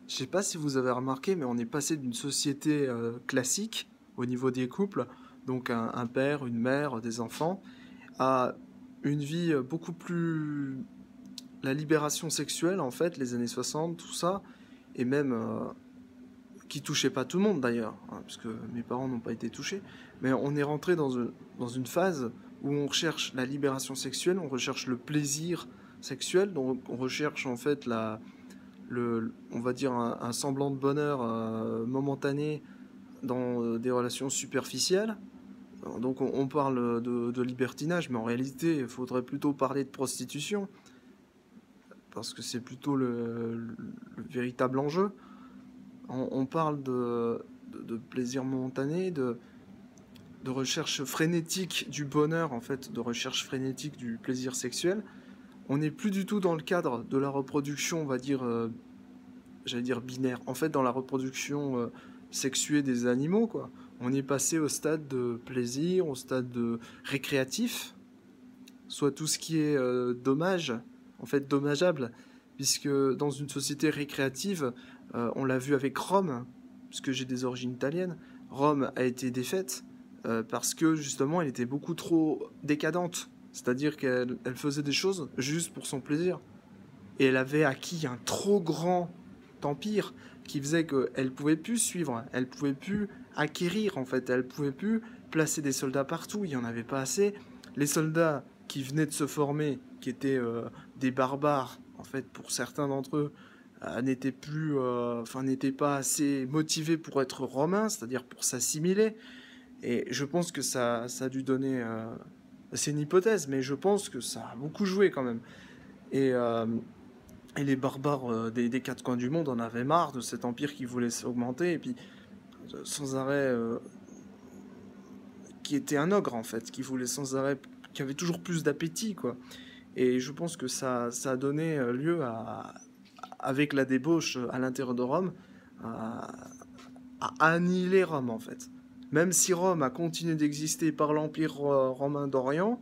Je sais pas si vous avez remarqué, mais on est passé d'une société classique au niveau des couples, donc un père, une mère, des enfants, à une vie beaucoup plus... La libération sexuelle, en fait, les années 60, tout ça, et même qui touchait pas tout le monde d'ailleurs, hein, parce que mes parents n'ont pas été touchés, mais on est rentré dans une phase où on recherche la libération sexuelle, on recherche le plaisir sexuel, donc on recherche en fait on va dire un semblant de bonheur momentané dans des relations superficielles. Donc on parle de libertinage, mais en réalité, il faudrait plutôt parler de prostitution, parce que c'est plutôt le véritable enjeu. On parle de plaisir momentané, de recherche frénétique du bonheur, en fait, de recherche frénétique du plaisir sexuel. On n'est plus du tout dans le cadre de la reproduction, on va dire, j'allais dire binaire. En fait, dans la reproduction sexuée des animaux, quoi. On est passé au stade de plaisir, au stade de récréatif, soit tout ce qui est dommage, en fait dommageable, puisque dans une société récréative, on l'a vu avec Rome, puisque j'ai des origines italiennes, Rome a été défaite parce que justement elle était beaucoup trop décadente, c'est-à-dire qu'elle faisait des choses juste pour son plaisir, et elle avait acquis un trop grand empire qui faisait qu'elle pouvait plus suivre, elle pouvait plus acquérir en fait, elle pouvait plus placer des soldats partout, il y en avait pas assez. Les soldats qui venaient de se former, qui étaient des barbares en fait pour certains d'entre eux, n'étaient plus, n'étaient pas assez motivés pour être romains, c'est-à-dire pour s'assimiler. Et je pense que ça a dû donner, c'est une hypothèse, mais je pense que ça a beaucoup joué quand même. Et et les barbares des quatre coins du monde en avaient marre de cet empire qui voulait s'augmenter, et puis sans arrêt, qui était un ogre en fait, qui voulait sans arrêt, qui avait toujours plus d'appétit, quoi. Et je pense que ça a donné lieu avec la débauche à l'intérieur de Rome, à, à annihiler Rome en fait. Même si Rome a continué d'exister par l'Empire romain d'Orient,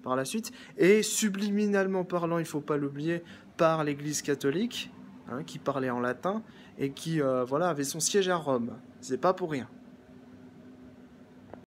par la suite, et subliminalement parlant, il ne faut pas l'oublier, par l'Église catholique, hein, qui parlait en latin, et qui voilà, avait son siège à Rome. C'est pas pour rien.